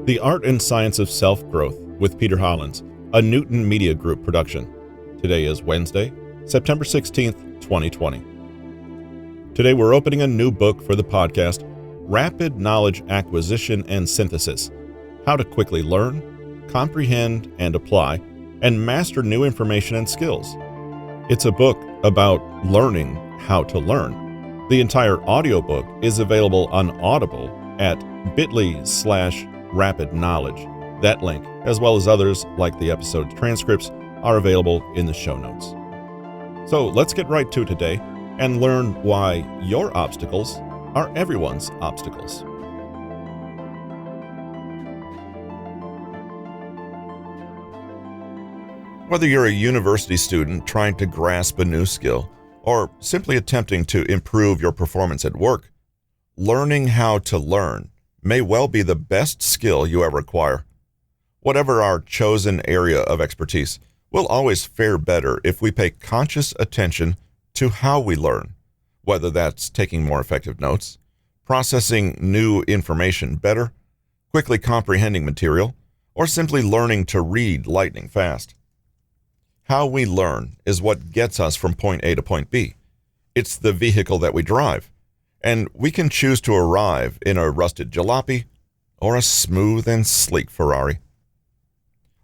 The Art and Science of Self-Growth with Peter Hollins, a Newton Media Group production. Today is Wednesday, September 16th, 2020. Today we're opening a new book for the podcast, Rapid Knowledge Acquisition and Synthesis: How to Quickly Learn, Comprehend, and Apply, and Master New Information and Skills. It's a book about learning how to learn. The entire audiobook is available on Audible at bit.ly/rapid knowledge. That link, as well as others like the episode transcripts, are available in the show notes. So let's get right to today and learn why your obstacles are everyone's obstacles. Whether you're a university student trying to grasp a new skill or simply attempting to improve your performance at work, learning how to learn may well be the best skill you ever acquire. Whatever our chosen area of expertise, we'll always fare better if we pay conscious attention to how we learn, whether that's taking more effective notes, processing new information better, quickly comprehending material, or simply learning to read lightning fast. How we learn is what gets us from point A to point B. It's the vehicle that we drive, and we can choose to arrive in a rusted jalopy or a smooth and sleek Ferrari.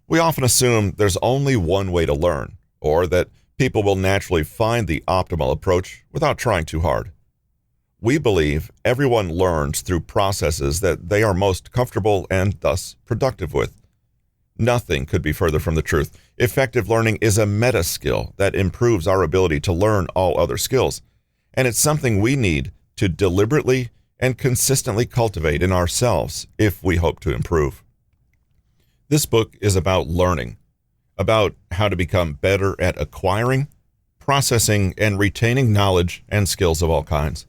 We often assume there's only one way to learn, or that people will naturally find the optimal approach without trying too hard. We believe everyone learns through processes that they are most comfortable and thus productive with. Nothing could be further from the truth. Effective learning is a meta skill that improves our ability to learn all other skills, and it's something we need to deliberately and consistently cultivate in ourselves if we hope to improve. This book is about learning, about how to become better at acquiring, processing, and retaining knowledge and skills of all kinds.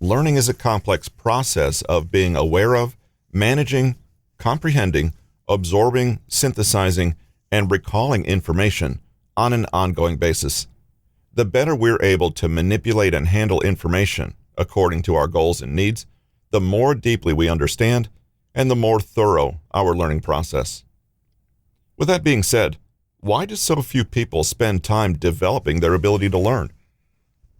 Learning is a complex process of being aware of, managing, comprehending, absorbing, synthesizing, and recalling information on an ongoing basis. The better we're able to manipulate and handle information according to our goals and needs, the more deeply we understand and the more thorough our learning process. With that being said, why do so few people spend time developing their ability to learn?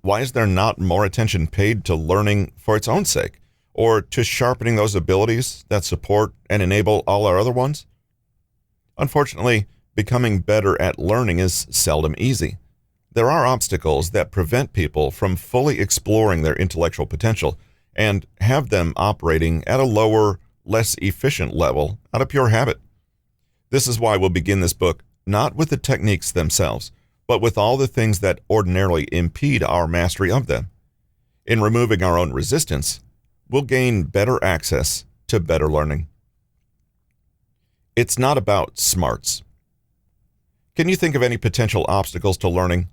Why is there not more attention paid to learning for its own sake, or to sharpening those abilities that support and enable all our other ones? Unfortunately, becoming better at learning is seldom easy. There are obstacles that prevent people from fully exploring their intellectual potential and have them operating at a lower, less efficient level out of pure habit. This is why we'll begin this book not with the techniques themselves, but with all the things that ordinarily impede our mastery of them. In removing our own resistance, we'll gain better access to better learning. It's not about smarts. Can you think of any potential obstacles to learning?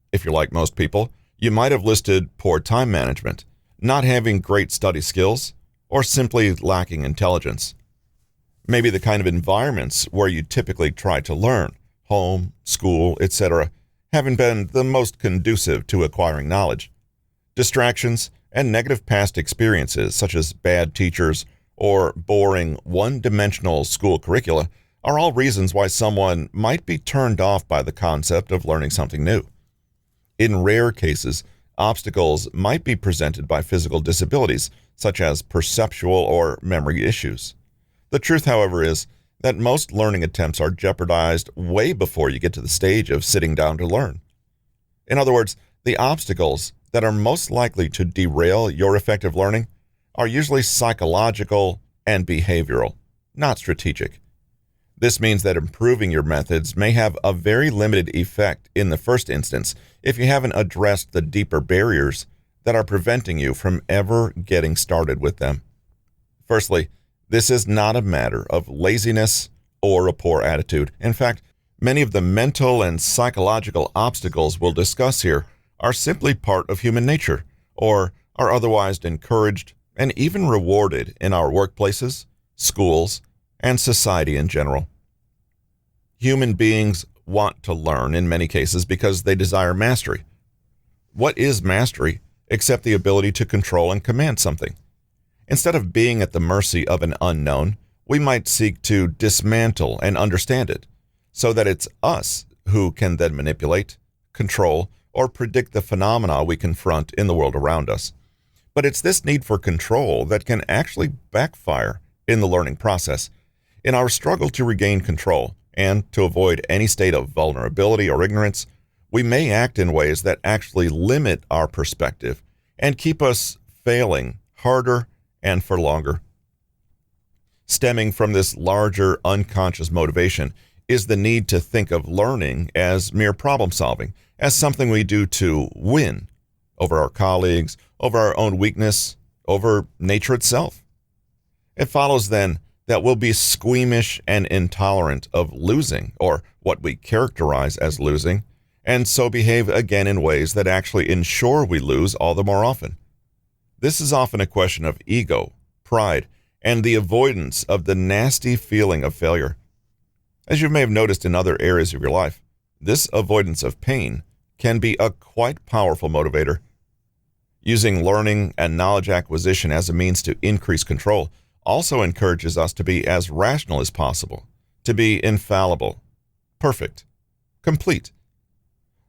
If you're like most people, you might have listed poor time management, not having great study skills, or simply lacking intelligence. Maybe the kind of environments where you typically try to learn, home, school, etc., haven't been the most conducive to acquiring knowledge. Distractions and negative past experiences, such as bad teachers or boring, one-dimensional school curricula, are all reasons why someone might be turned off by the concept of learning something new. In rare cases, obstacles might be presented by physical disabilities, such as perceptual or memory issues. The truth, however, is that most learning attempts are jeopardized way before you get to the stage of sitting down to learn. In other words, the obstacles that are most likely to derail your effective learning are usually psychological and behavioral, not strategic. This means that improving your methods may have a very limited effect in the first instance if you haven't addressed the deeper barriers that are preventing you from ever getting started with them. Firstly, this is not a matter of laziness or a poor attitude. In fact, many of the mental and psychological obstacles we'll discuss here are simply part of human nature, or are otherwise encouraged and even rewarded in our workplaces, schools, and society in general. Human beings want to learn in many cases because they desire mastery. What is mastery except the ability to control and command something? Instead of being at the mercy of an unknown, we might seek to dismantle and understand it so that it's us who can then manipulate, control, or predict the phenomena we confront in the world around us. But it's this need for control that can actually backfire in the learning process. In our struggle to regain control and to avoid any state of vulnerability or ignorance, we may act in ways that actually limit our perspective and keep us failing harder and for longer. Stemming from this larger unconscious motivation is the need to think of learning as mere problem solving, as something we do to win over our colleagues, over our own weakness, over nature itself. It follows then that we'll be squeamish and intolerant of losing, or what we characterize as losing, and so behave again in ways that actually ensure we lose all the more often. This is often a question of ego, pride, and the avoidance of the nasty feeling of failure. As you may have noticed in other areas of your life, this avoidance of pain can be a quite powerful motivator. Using learning and knowledge acquisition as a means to increase control also encourages us to be as rational as possible, to be infallible, perfect, complete.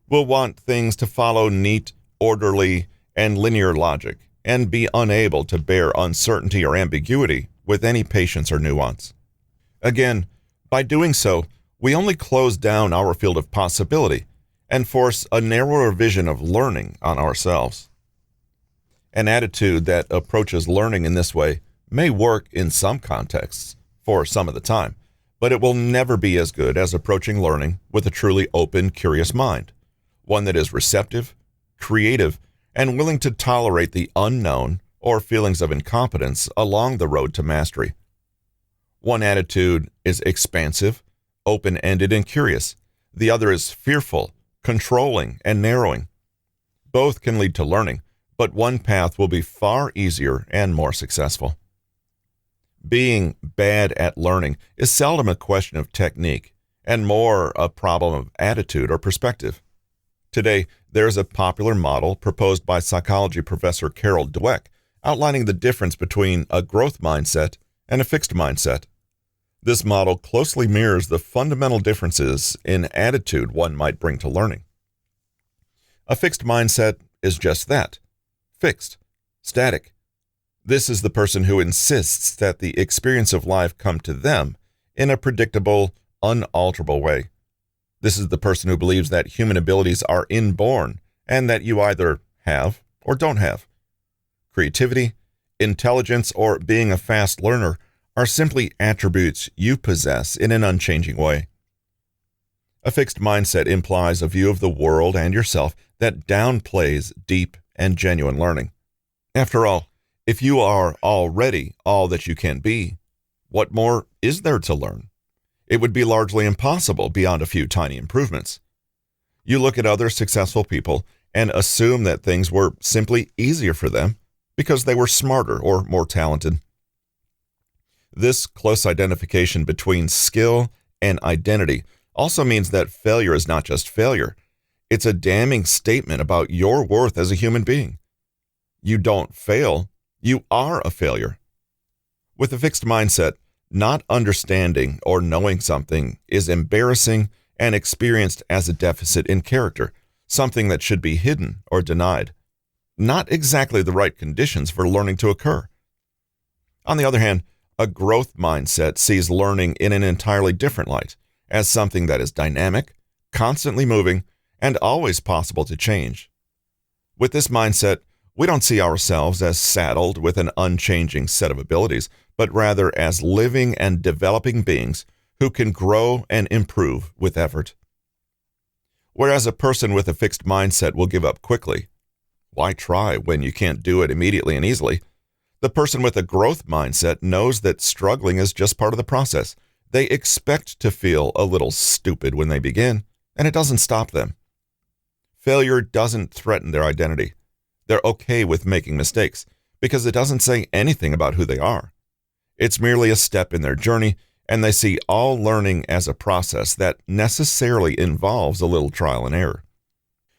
We'll want things to follow neat, orderly, and linear logic, and be unable to bear uncertainty or ambiguity with any patience or nuance. Again, by doing so, we only close down our field of possibility and force a narrower vision of learning on ourselves. An attitude that approaches learning in this way may work in some contexts for some of the time, but it will never be as good as approaching learning with a truly open, curious mind, one that is receptive, creative, and willing to tolerate the unknown or feelings of incompetence along the road to mastery. One attitude is expansive, open-ended, and curious. The other is fearful, controlling, and narrowing. Both can lead to learning, but one path will be far easier and more successful. Being bad at learning is seldom a question of technique, and more a problem of attitude or perspective. Today, there is a popular model proposed by psychology professor Carol Dweck outlining the difference between a growth mindset and a fixed mindset. This model closely mirrors the fundamental differences in attitude one might bring to learning. A fixed mindset is just that, fixed, static. This is the person who insists that the experience of life come to them in a predictable, unalterable way. This is the person who believes that human abilities are inborn and that you either have or don't have. Creativity, intelligence, or being a fast learner are simply attributes you possess in an unchanging way. A fixed mindset implies a view of the world and yourself that downplays deep and genuine learning. After all, if you are already all that you can be, what more is there to learn? It would be largely impossible beyond a few tiny improvements. You look at other successful people and assume that things were simply easier for them because they were smarter or more talented. This close identification between skill and identity also means that failure is not just failure. It's a damning statement about your worth as a human being. You don't fail, you are a failure. With a fixed mindset, not understanding or knowing something is embarrassing and experienced as a deficit in character, something that should be hidden or denied. Not exactly the right conditions for learning to occur. On the other hand, a growth mindset sees learning in an entirely different light, as something that is dynamic, constantly moving, and always possible to change. With this mindset, we don't see ourselves as saddled with an unchanging set of abilities, but rather as living and developing beings who can grow and improve with effort. Whereas a person with a fixed mindset will give up quickly. Why try when you can't do it immediately and easily? The person with a growth mindset knows that struggling is just part of the process. They expect to feel a little stupid when they begin, and it doesn't stop them. Failure doesn't threaten their identity. They're okay with making mistakes because it doesn't say anything about who they are. It's merely a step in their journey, and they see all learning as a process that necessarily involves a little trial and error.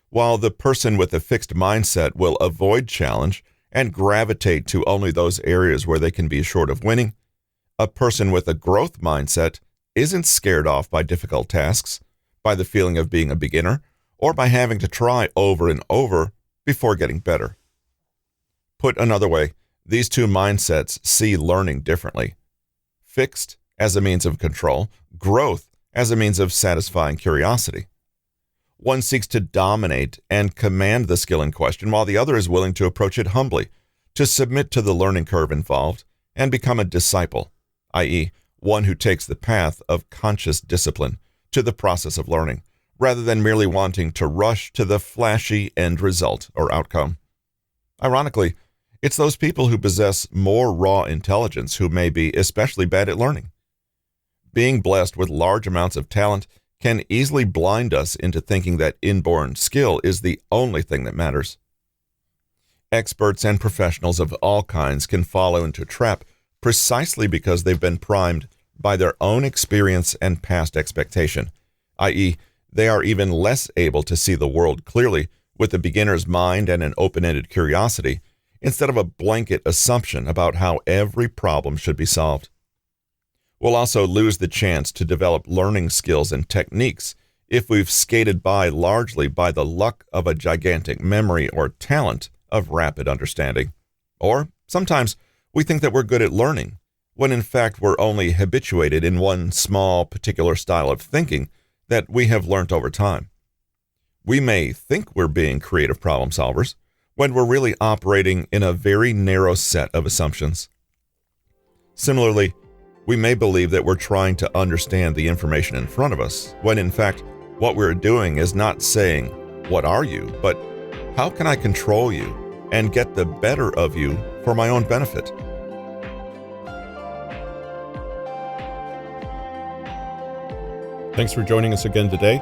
While the person with a fixed mindset will avoid challenge and gravitate to only those areas where they can be assured of winning, A person with a growth mindset isn't scared off by difficult tasks, by the feeling of being a beginner, or by having to try over and over before getting better. Put another way, these two mindsets see learning differently. Fixed as a means of control, growth as a means of satisfying curiosity. One seeks to dominate and command the skill in question, while the other is willing to approach it humbly, to submit to the learning curve involved, and become a disciple, i.e., one who takes the path of conscious discipline to the process of learning, rather than merely wanting to rush to the flashy end result or outcome. Ironically, it's those people who possess more raw intelligence who may be especially bad at learning. Being blessed with large amounts of talent can easily blind us into thinking that inborn skill is the only thing that matters. Experts and professionals of all kinds can fall into a trap precisely because they've been primed by their own experience and past expectation, i.e., they are even less able to see the world clearly with a beginner's mind and an open-ended curiosity, instead of a blanket assumption about how every problem should be solved. We'll also lose the chance to develop learning skills and techniques if we've skated by largely by the luck of a gigantic memory or talent of rapid understanding. Or sometimes we think that we're good at learning, when in fact we're only habituated in one small particular style of thinking that we have learnt over time. We may think we're being creative problem solvers when we're really operating in a very narrow set of assumptions. Similarly, we may believe that we're trying to understand the information in front of us, when in fact what we're doing is not saying, "What are you?" but "How can I control you and get the better of you for my own benefit?" Thanks for joining us again today.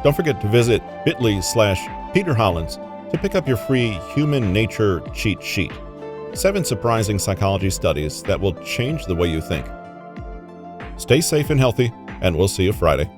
Don't forget to visit bit.ly/Peter Hollins to pick up your free Human Nature Cheat Sheet. 7 surprising psychology studies that will change the way you think. Stay safe and healthy, and we'll see you Friday.